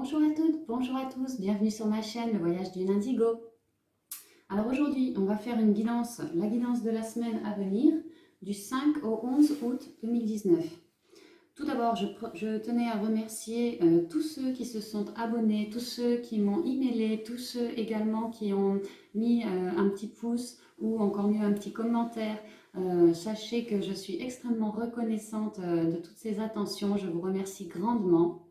Bonjour à toutes, bonjour à tous, bienvenue sur ma chaîne Le Voyage d'une Indigo. Alors aujourd'hui, on va faire une guidance, la guidance de la semaine à venir, du 5 au 11 août 2019. Tout d'abord, je tenais à remercier tous ceux qui se sont abonnés, tous ceux qui m'ont emailé, tous ceux également qui ont mis un petit pouce ou encore mieux un petit commentaire. Sachez que je suis extrêmement reconnaissante de toutes ces attentions, je vous remercie grandement.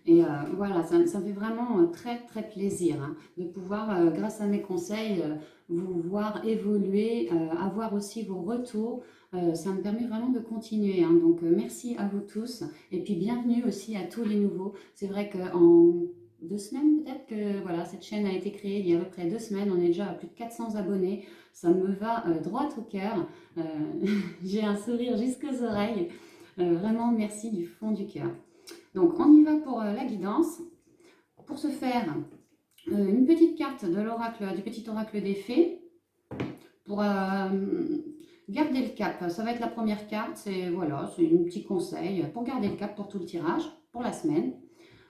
Et voilà, ça me fait vraiment très très plaisir de pouvoir, grâce à mes conseils, vous voir évoluer, avoir aussi vos retours. Ça me permet vraiment de continuer. Donc merci à vous tous et puis bienvenue aussi à tous les nouveaux. C'est vrai qu'en 2 semaines peut-être que voilà, cette chaîne a été créée il y a à peu près 2 semaines. On est déjà à plus de 400 abonnés. Ça me va droit au cœur. J'ai un sourire jusqu'aux oreilles. Vraiment merci du fond du cœur. Donc on y va pour la guidance. Pour ce faire, une petite carte de l'oracle, du petit oracle des fées, pour garder le cap. Ça va être la première carte, c'est voilà, c'est un petit conseil pour garder le cap pour tout le tirage, pour la semaine.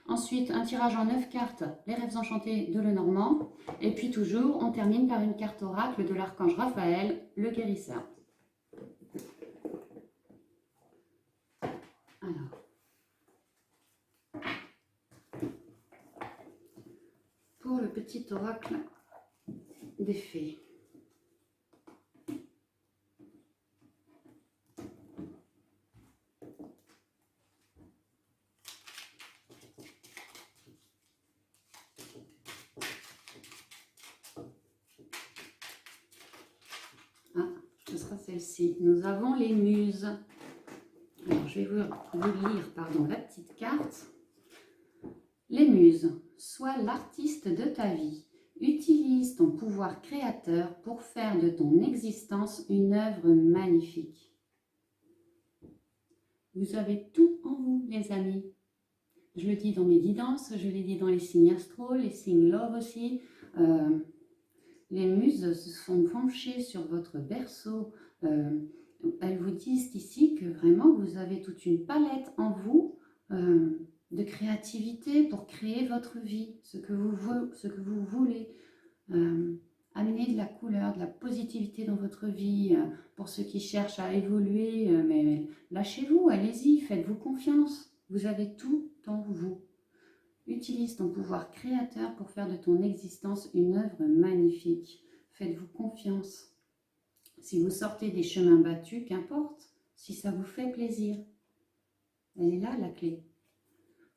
Ensuite, un tirage en 9 cartes, les rêves enchantés de Lenormand. Et puis toujours, on termine par une carte oracle de l'archange Raphaël, le guérisseur. Alors, pour le petit oracle des fées. Ah, ce sera celle-ci. Nous avons les muses. Alors, je vais vous lire la petite carte. Les muses, sois l'artiste de ta vie. Utilise ton pouvoir créateur pour faire de ton existence une œuvre magnifique. Vous avez tout en vous, les amis. Je le dis dans mes guidances, je l'ai dit dans les signes astro, les signes love aussi. Les muses se sont penchées sur votre berceau. Elles vous disent ici que vraiment vous avez toute une palette en vous de créativité pour créer votre vie, ce que vous voulez. Amener de la couleur, de la positivité dans votre vie. Pour ceux qui cherchent à évoluer, mais lâchez-vous, allez-y, faites-vous confiance. Vous avez tout en vous. Utilise ton pouvoir créateur pour faire de ton existence une œuvre magnifique. Faites-vous confiance. Si vous sortez des chemins battus, qu'importe, si ça vous fait plaisir. Elle est là, la clé.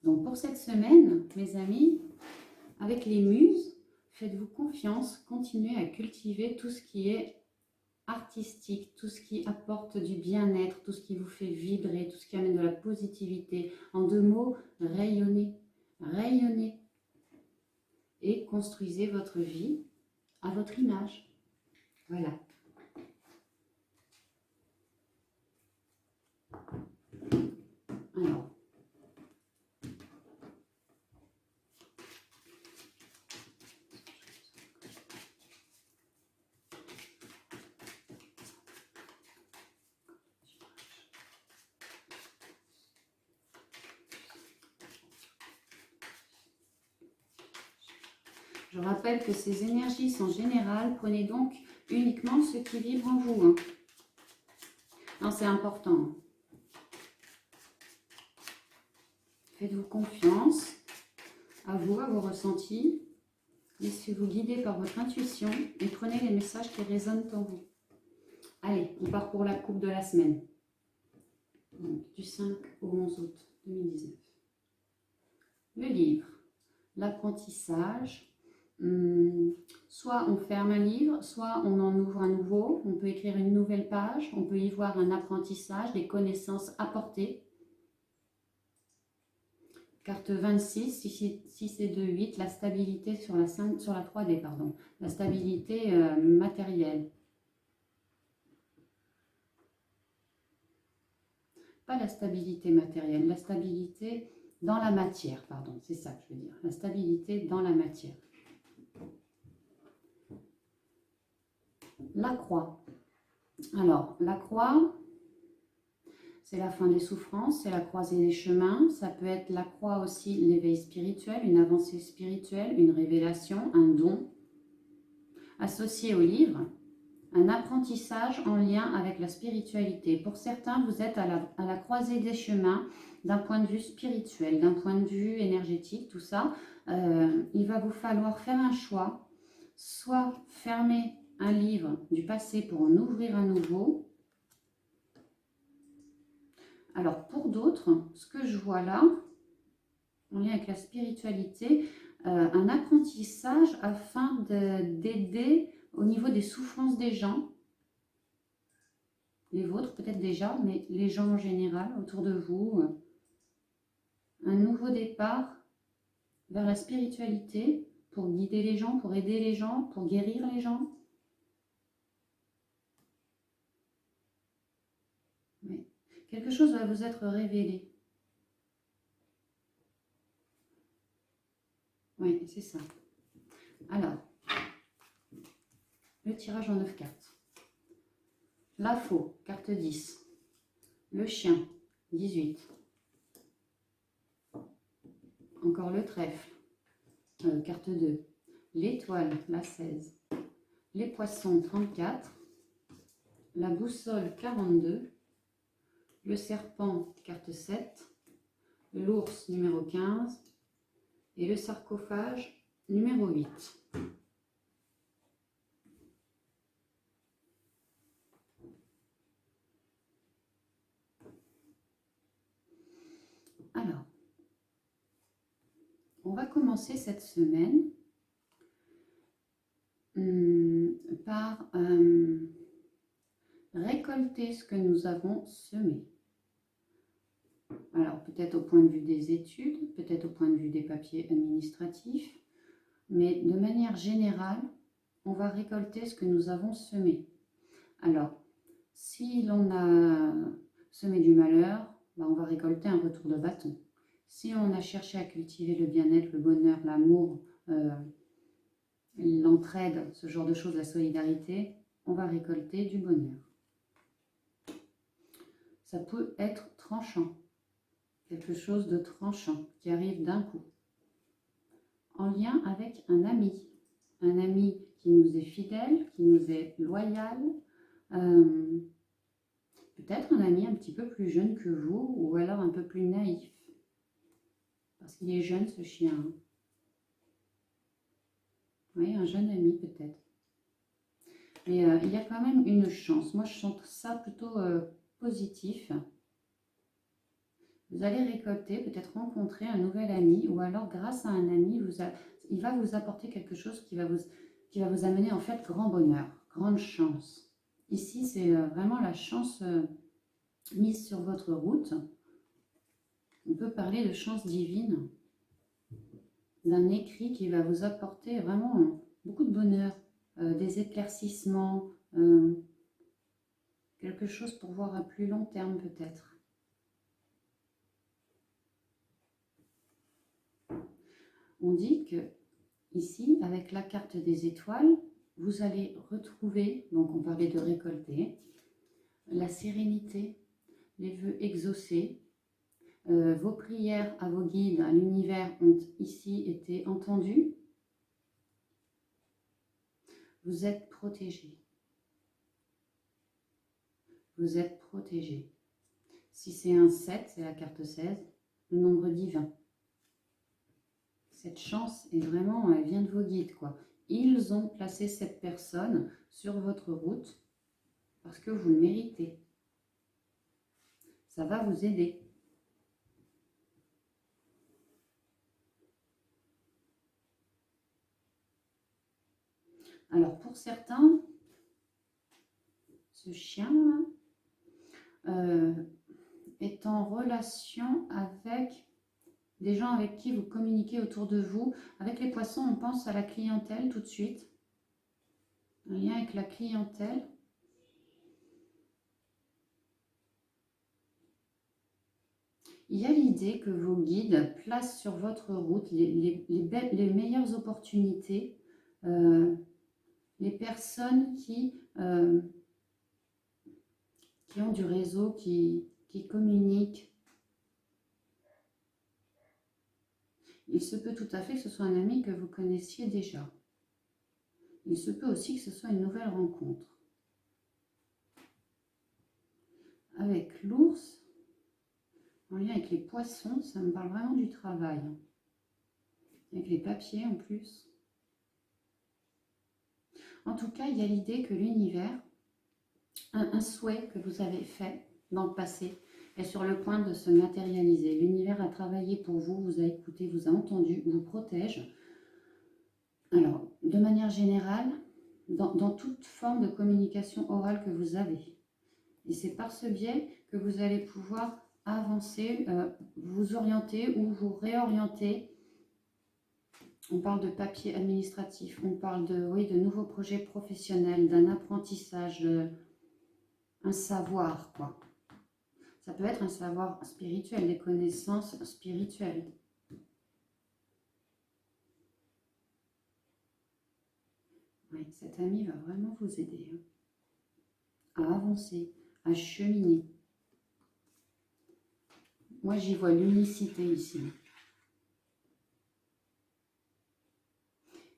Donc pour cette semaine, mes amis, avec les muses, faites-vous confiance, continuez à cultiver tout ce qui est artistique, tout ce qui apporte du bien-être, tout ce qui vous fait vibrer, tout ce qui amène de la positivité. En 2 mots, rayonnez. Rayonnez et construisez votre vie à votre image. Voilà. Alors, je rappelle que ces énergies sont générales. Prenez donc uniquement ce qui vibre en vous. Non, c'est important. Faites-vous confiance à vous, à vos ressentis. Laissez-vous guider par votre intuition et prenez les messages qui résonnent en vous. Allez, on part pour la coupe de la semaine. Donc, du 5 au 11 août 2019. Le livre, l'apprentissage. Soit on ferme un livre, soit on en ouvre un nouveau. On peut écrire une nouvelle page. On peut y voir un apprentissage, des connaissances apportées. Carte 26, 6 et 2, 8, la stabilité sur la 3D, pardon. La stabilité matérielle. Pas la stabilité matérielle, la stabilité dans la matière, pardon, c'est ça que je veux dire. La stabilité dans la matière. La croix. Alors, la croix, C'est la fin des souffrances, c'est la croisée des chemins. Ça peut être la croix aussi, l'éveil spirituel, une avancée spirituelle, une révélation, un don. Associé au livre, un apprentissage en lien avec la spiritualité. Pour certains, vous êtes à la croisée des chemins d'un point de vue spirituel, d'un point de vue énergétique, tout ça. Il va vous falloir faire un choix, soit fermer un livre du passé pour en ouvrir un nouveau. Alors pour d'autres, ce que je vois là, en lien avec la spiritualité, un apprentissage afin d'aider au niveau des souffrances des gens, les vôtres peut-être déjà, mais les gens en général autour de vous, un nouveau départ vers la spiritualité pour guider les gens, pour aider les gens, pour guérir les gens. Oui. Quelque chose va vous être révélé. Oui, c'est ça. Alors, le tirage en 9 cartes. La faux, carte 10. Le chien, 18. Encore le trèfle, carte 2. L'étoile, la 16. Les poissons, 34. La boussole, 42. Le serpent, carte 7. L'ours, numéro 15. Et le sarcophage, numéro 8. Alors, on va commencer cette semaine par récolter ce que nous avons semé. Alors, peut-être au point de vue des études, peut-être au point de vue des papiers administratifs, mais de manière générale, on va récolter ce que nous avons semé. Alors, si l'on a semé du malheur, ben on va récolter un retour de bâton. Si on a cherché à cultiver le bien-être, le bonheur, l'amour, l'entraide, ce genre de choses, la solidarité, on va récolter du bonheur. Ça peut être tranchant, quelque chose de tranchant qui arrive d'un coup. En lien avec un ami qui nous est fidèle, qui nous est loyal, peut-être un ami un petit peu plus jeune que vous ou alors un peu plus naïf. Parce qu'il est jeune ce chien. Oui, un jeune ami peut-être. Mais il y a quand même une chance. Moi je sens ça plutôt positif. Vous allez récolter, peut-être rencontrer un nouvel ami ou alors grâce à un ami, il va vous apporter quelque chose qui va vous amener en fait grand bonheur, grande chance. Ici c'est vraiment la chance mise sur votre route. On peut parler de chance divine, d'un écrit qui va vous apporter vraiment beaucoup de bonheur, des éclaircissements, quelque chose pour voir à plus long terme peut-être. On dit que ici, avec la carte des étoiles, vous allez retrouver, donc on parlait de récolter, la sérénité, les vœux exaucés, vos prières à vos guides, à l'univers ont ici été entendues. Vous êtes protégés. Vous êtes protégés. Si c'est un 7, c'est la carte 16, le nombre divin. Cette chance est vraiment, elle vient de vos guides, quoi. Ils ont placé cette personne sur votre route parce que vous le méritez. Ça va vous aider. Alors pour certains, ce chien est en relation avec des gens avec qui vous communiquez autour de vous. Avec les poissons, on pense à la clientèle tout de suite. Un lien avec la clientèle. Il y a l'idée que vos guides placent sur votre route les meilleures opportunités, les personnes qui ont du réseau, qui qui communique. Il se peut tout à fait que ce soit un ami que vous connaissiez déjà. Il se peut aussi que ce soit une nouvelle rencontre. Avec l'ours, en lien avec les poissons, ça me parle vraiment du travail. Avec les papiers en plus. En tout cas, il y a l'idée que l'univers, un souhait que vous avez fait dans le passé, est sur le point de se matérialiser. L'univers a travaillé pour vous, vous a écouté, vous a entendu, vous protège. Alors, de manière générale, dans toute forme de communication orale que vous avez. Et c'est par ce biais que vous allez pouvoir avancer, vous orienter ou vous réorienter. On parle de papier administratif, on parle de, oui, de nouveaux projets professionnels, d'un apprentissage, un savoir, quoi. Ça peut être un savoir spirituel, des connaissances spirituelles. Oui, cet ami va vraiment vous aider à avancer, à cheminer. Moi, j'y vois l'unicité ici.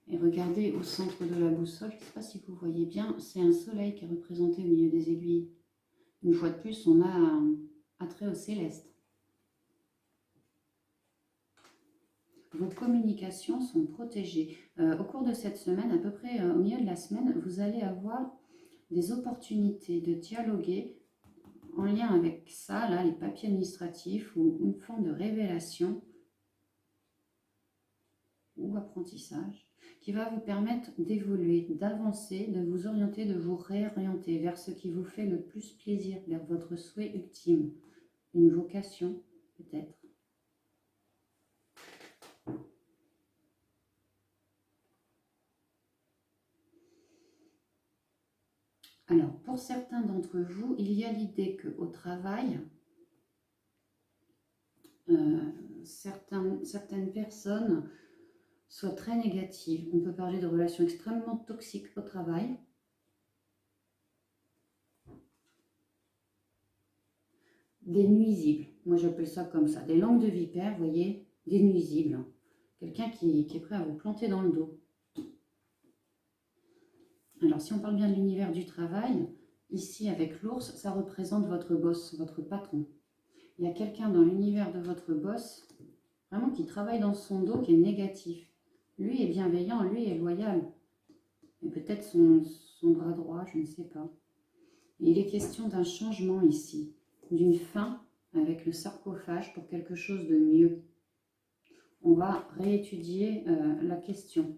Et regardez au centre de la boussole, je ne sais pas si vous voyez bien, c'est un soleil qui est représenté au milieu des aiguilles. Une fois de plus, on a un attrait au céleste. Vos communications sont protégées. Au cours de cette semaine, à peu près au milieu de la semaine, vous allez avoir des opportunités de dialoguer en lien avec ça, là, les papiers administratifs ou une forme de révélation ou apprentissage qui va vous permettre d'évoluer, d'avancer, de vous orienter, de vous réorienter vers ce qui vous fait le plus plaisir, vers votre souhait ultime, une vocation peut-être. Alors, pour certains d'entre vous, il y a l'idée qu'au travail, certaines personnes soient très négatives. On peut parler de relations extrêmement toxiques au travail. Des nuisibles, moi j'appelle ça comme ça, des langues de vipère, vous voyez, des nuisibles. Quelqu'un qui est prêt à vous planter dans le dos. Alors, si on parle bien de l'univers du travail, ici, avec l'ours, ça représente votre boss, votre patron. Il y a quelqu'un dans l'univers de votre boss, vraiment qui travaille dans son dos, qui est négatif. Lui est bienveillant, lui est loyal. Et peut-être son bras droit, je ne sais pas. Et il est question d'un changement ici, d'une fin avec le sarcophage pour quelque chose de mieux. On va réétudier la question.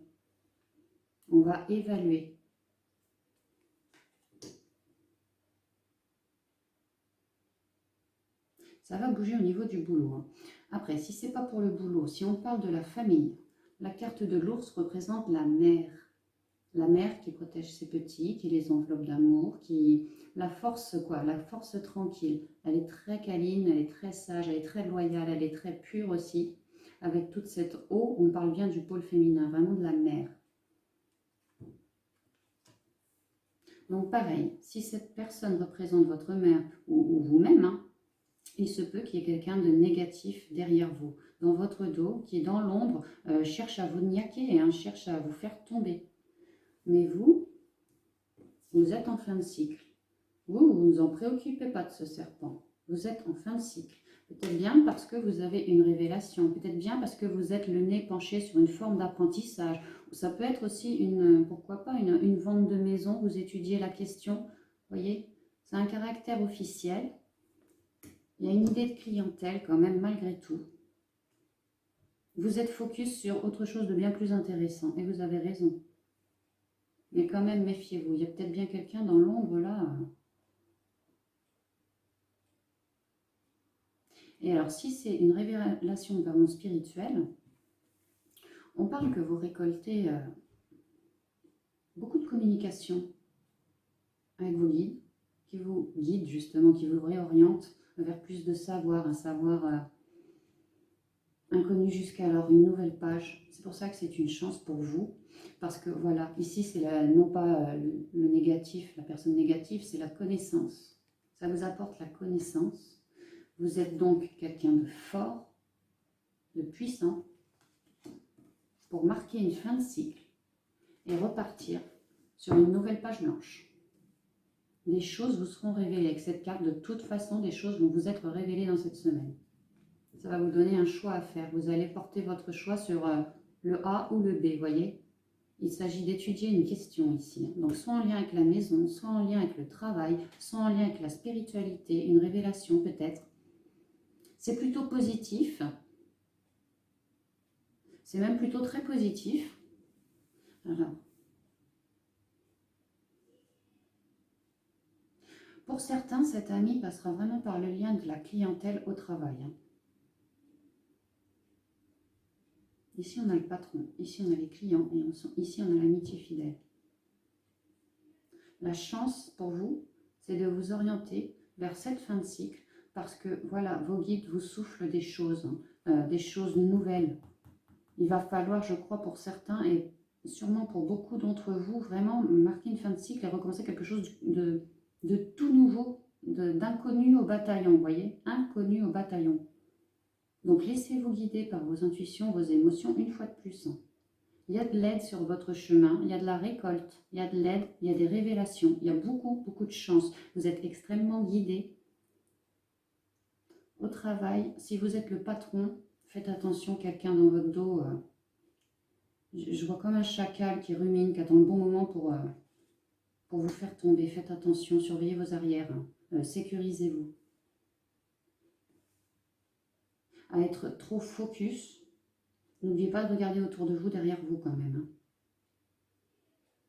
On va évaluer. Ça va bouger au niveau du boulot. Après, si ce n'est pas pour le boulot, si on parle de la famille, la carte de l'ours représente la mère. La mère qui protège ses petits, qui les enveloppe d'amour, qui la force quoi, la force tranquille. Elle est très câline, elle est très sage, elle est très loyale, elle est très pure aussi. Avec toute cette eau, on parle bien du pôle féminin, vraiment de la mère. Donc pareil, si cette personne représente votre mère ou vous-même, hein, il se peut qu'il y ait quelqu'un de négatif derrière vous, dans votre dos, qui dans l'ombre cherche à vous niaquer, hein, cherche à vous faire tomber. Mais vous êtes en fin de cycle. Vous ne vous en préoccupez pas de ce serpent. Vous êtes en fin de cycle. Peut-être bien parce que vous avez une révélation. Peut-être bien parce que vous êtes le nez penché sur une forme d'apprentissage. Ça peut être aussi, pourquoi pas, une vente de maison. Vous étudiez la question. Vous voyez, c'est un caractère officiel. Il y a une idée de clientèle quand même, malgré tout. Vous êtes focus sur autre chose de bien plus intéressant. Et vous avez raison. Mais quand même, méfiez-vous. Il y a peut-être bien quelqu'un dans l'ombre, là. Et alors, si c'est une révélation vraiment spirituelle, on parle que vous récoltez beaucoup de communication avec vos guides, qui vous guident justement, qui vous réorientent vers plus de savoir, un savoir inconnu jusqu'alors, une nouvelle page. C'est pour ça que c'est une chance pour vous, parce que voilà, ici c'est non pas le négatif, la personne négative, c'est la connaissance. Ça vous apporte la connaissance. Vous êtes donc quelqu'un de fort, de puissant, pour marquer une fin de cycle et repartir sur une nouvelle page blanche. Des choses vous seront révélées avec cette carte. De toute façon, des choses vont vous être révélées dans cette semaine. Ça va vous donner un choix à faire. Vous allez porter votre choix sur le A ou le B, voyez. Il s'agit d'étudier une question ici. Donc, soit en lien avec la maison, soit en lien avec le travail, soit en lien avec la spiritualité, une révélation peut-être. C'est plutôt positif. C'est même plutôt très positif. Alors, pour certains, cet ami passera vraiment par le lien de la clientèle au travail. Ici, on a le patron. Ici, on a les clients. Et ici, on a l'amitié fidèle. La chance pour vous, c'est de vous orienter vers cette fin de cycle parce que, voilà, vos guides vous soufflent des choses nouvelles. Il va falloir, je crois, pour certains et sûrement pour beaucoup d'entre vous, vraiment marquer une fin de cycle et recommencer quelque chose de tout nouveau, d'inconnu au bataillon, vous voyez, inconnu au bataillon. Donc, laissez-vous guider par vos intuitions, vos émotions, une fois de plus. Il y a de l'aide sur votre chemin, il y a de la récolte, il y a de l'aide, il y a des révélations, il y a beaucoup, beaucoup de chance. Vous êtes extrêmement guidé. Au travail, si vous êtes le patron, faites attention, quelqu'un dans votre dos. Je vois comme un chacal qui rumine, qui attend le bon moment pour vous faire tomber. Faites attention, surveillez vos arrières, sécurisez-vous. À être trop focus, n'oubliez pas de regarder autour de vous, derrière vous quand même.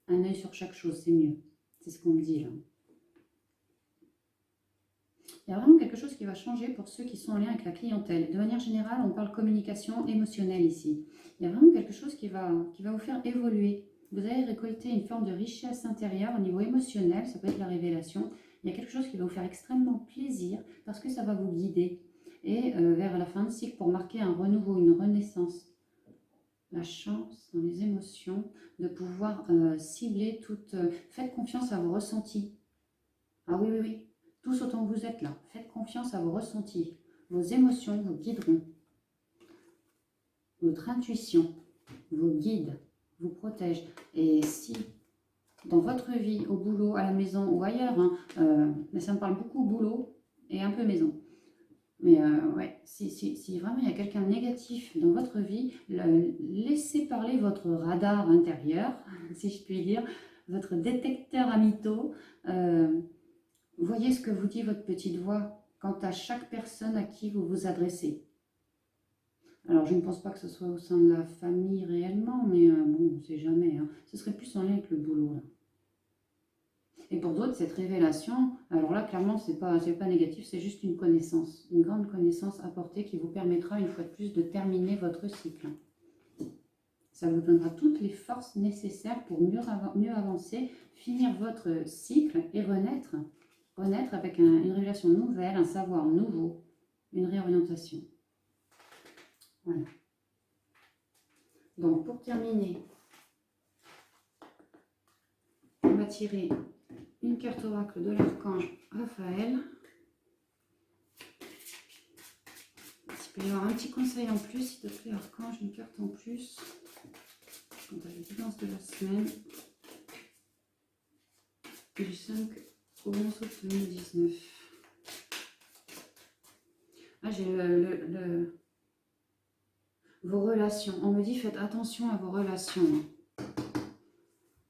Un œil sur chaque chose, c'est mieux. C'est ce qu'on me dit là. Il y a vraiment quelque chose qui va changer pour ceux qui sont en lien avec la clientèle. De manière générale, on parle communication émotionnelle ici. Il y a vraiment quelque chose qui va vous faire évoluer. Vous allez récolter une forme de richesse intérieure au niveau émotionnel, ça peut être la révélation. Il y a quelque chose qui va vous faire extrêmement plaisir parce que ça va vous guider. Et vers la fin de cycle, pour marquer un renouveau, une renaissance. La chance dans les émotions, de pouvoir cibler toute... faites confiance à vos ressentis. Ah oui, oui, oui. Tous autant que vous êtes là. Faites confiance à vos ressentis. Vos émotions vous guideront. Votre intuition vous guide, vous protège. Et si, dans votre vie, au boulot, à la maison ou ailleurs, mais ça me parle beaucoup boulot et un peu maison. Mais ouais, si vraiment il y a quelqu'un de négatif dans votre vie, laissez parler votre radar intérieur, si je puis dire, votre détecteur à mythos. Voyez ce que vous dit votre petite voix quant à chaque personne à qui vous vous adressez. Alors, je ne pense pas que ce soit au sein de la famille réellement, mais bon, on ne sait jamais. Hein. Ce serait plus en lien avec le boulot, là. Et pour d'autres, cette révélation, alors là, clairement, c'est pas négatif, c'est juste une connaissance, une grande connaissance apportée qui vous permettra, une fois de plus, de terminer votre cycle. Ça vous donnera toutes les forces nécessaires pour mieux avancer, finir votre cycle et renaître avec une révélation nouvelle, un savoir nouveau, une réorientation. Voilà. Donc, pour terminer, on va tirer une carte oracle de l'archange Raphaël. Il peut y avoir un petit conseil en plus, s'il te plaît, archange, une carte en plus. Quant à la guidance de la semaine, du 5 au 11 août 2019. Ah, j'ai vos relations. On me dit, faites attention à vos relations.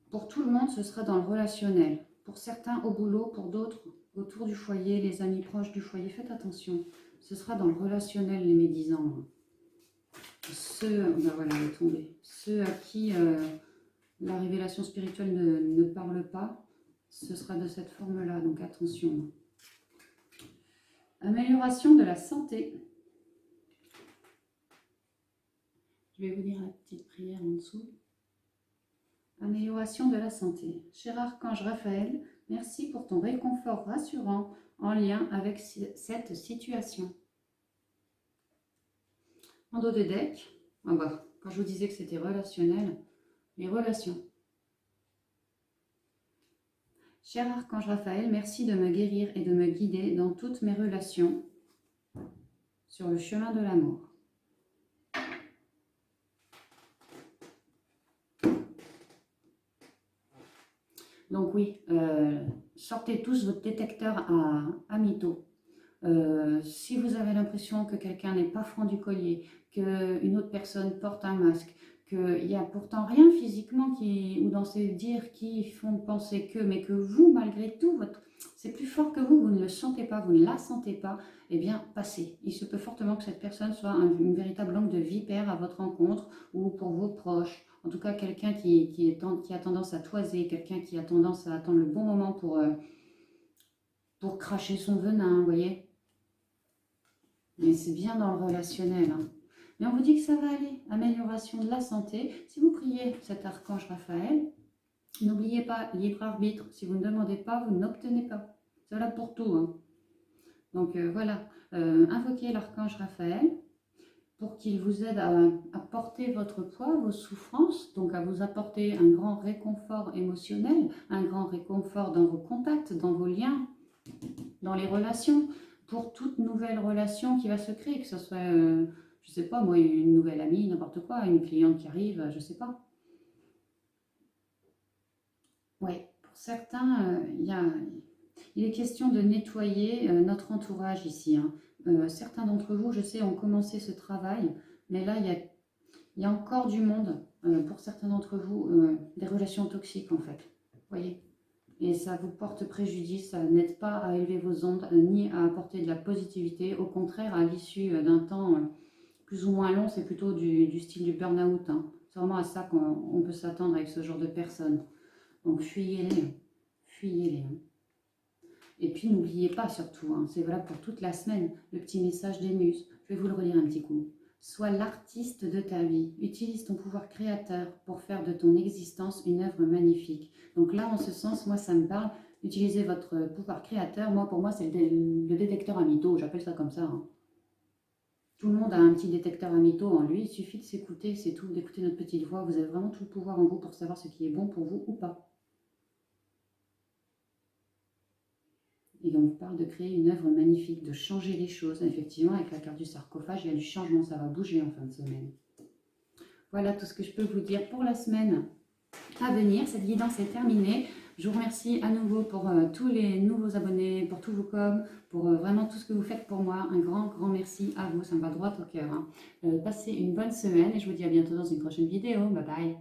Pour tout le monde, ce sera dans le relationnel. Pour certains, au boulot, pour d'autres, autour du foyer, les amis proches du foyer, faites attention. Ce sera dans le relationnel, les médisants. Ceux, ben voilà, elle est tombée. Ceux à qui la révélation spirituelle ne parle pas, ce sera de cette forme-là, donc attention. Amélioration de la santé. Je vais vous lire la petite prière en dessous. Amélioration de la santé. Cher archange Raphaël, merci pour ton réconfort rassurant en lien avec cette situation. En dos de deck, ah bah, quand je vous disais que c'était relationnel, les relations. Cher archange Raphaël, merci de me guérir et de me guider dans toutes mes relations. sur le chemin de l'amour. Donc oui, sortez tous votre détecteur à mythos. Si vous avez l'impression que quelqu'un n'est pas franc du collier, qu'une autre personne porte un masque, qu'il n'y a pourtant rien physiquement ou dans ses dires qui font penser que, mais que vous, malgré tout, c'est plus fort que vous ne le sentez pas, vous ne la sentez pas, eh bien, passez. Il se peut fortement que cette personne soit une véritable langue de vipère à votre rencontre ou pour vos proches. En tout cas, quelqu'un qui a tendance à toiser, quelqu'un qui a tendance à attendre le bon moment pour cracher son venin, vous voyez. Mais c'est bien dans le relationnel. Hein. Mais on vous dit que ça va aller. Amélioration de la santé. Si vous priez cet archange Raphaël, n'oubliez pas, libre arbitre. Si vous ne demandez pas, vous n'obtenez pas. C'est valable pour tout. Hein. Donc voilà, invoquez l'archange Raphaël pour qu'il vous aide à porter votre poids, vos souffrances, donc à vous apporter un grand réconfort émotionnel, un grand réconfort dans vos contacts, dans vos liens, dans les relations, pour toute nouvelle relation qui va se créer, que ce soit, je ne sais pas moi, une nouvelle amie, n'importe quoi, une cliente qui arrive, je ne sais pas. Oui, pour certains, il est question de nettoyer notre entourage ici. Hein. Certains d'entre vous, je sais, ont commencé ce travail, mais là, il y a encore du monde, pour certains d'entre vous, des relations toxiques en fait. Vous voyez ? Et ça vous porte préjudice, ça n'aide pas à élever vos ondes, ni à apporter de la positivité. Au contraire, à l'issue d'un temps plus ou moins long, c'est plutôt du style du burn-out. Hein. C'est vraiment à ça qu'on peut s'attendre avec ce genre de personnes. Donc fuyez-les, fuyez-les. Hein. Et puis n'oubliez pas surtout, hein, c'est valable pour toute la semaine, le petit message des muses. Je vais vous le relire un petit coup. Sois l'artiste de ta vie. Utilise ton pouvoir créateur pour faire de ton existence une œuvre magnifique. Donc là, en ce sens, moi, ça me parle. Utilisez votre pouvoir créateur. Moi, pour moi, c'est le détecteur à mythos. J'appelle ça comme ça. Hein. Tout le monde a un petit détecteur à mythos en lui. Il suffit de s'écouter, c'est tout, d'écouter notre petite voix. Vous avez vraiment tout le pouvoir en vous pour savoir ce qui est bon pour vous ou pas. Et on vous parle de créer une œuvre magnifique, de changer les choses. Effectivement, avec la carte du sarcophage, il y a du changement, ça va bouger en fin de semaine. Voilà tout ce que je peux vous dire pour la semaine à venir. Cette guidance est terminée. Je vous remercie à nouveau pour tous les nouveaux abonnés, pour tous vos coms, pour vraiment tout ce que vous faites pour moi. Un grand, grand merci à vous. Ça me va droit au cœur. Hein. Passez une bonne semaine et je vous dis à bientôt dans une prochaine vidéo. Bye bye.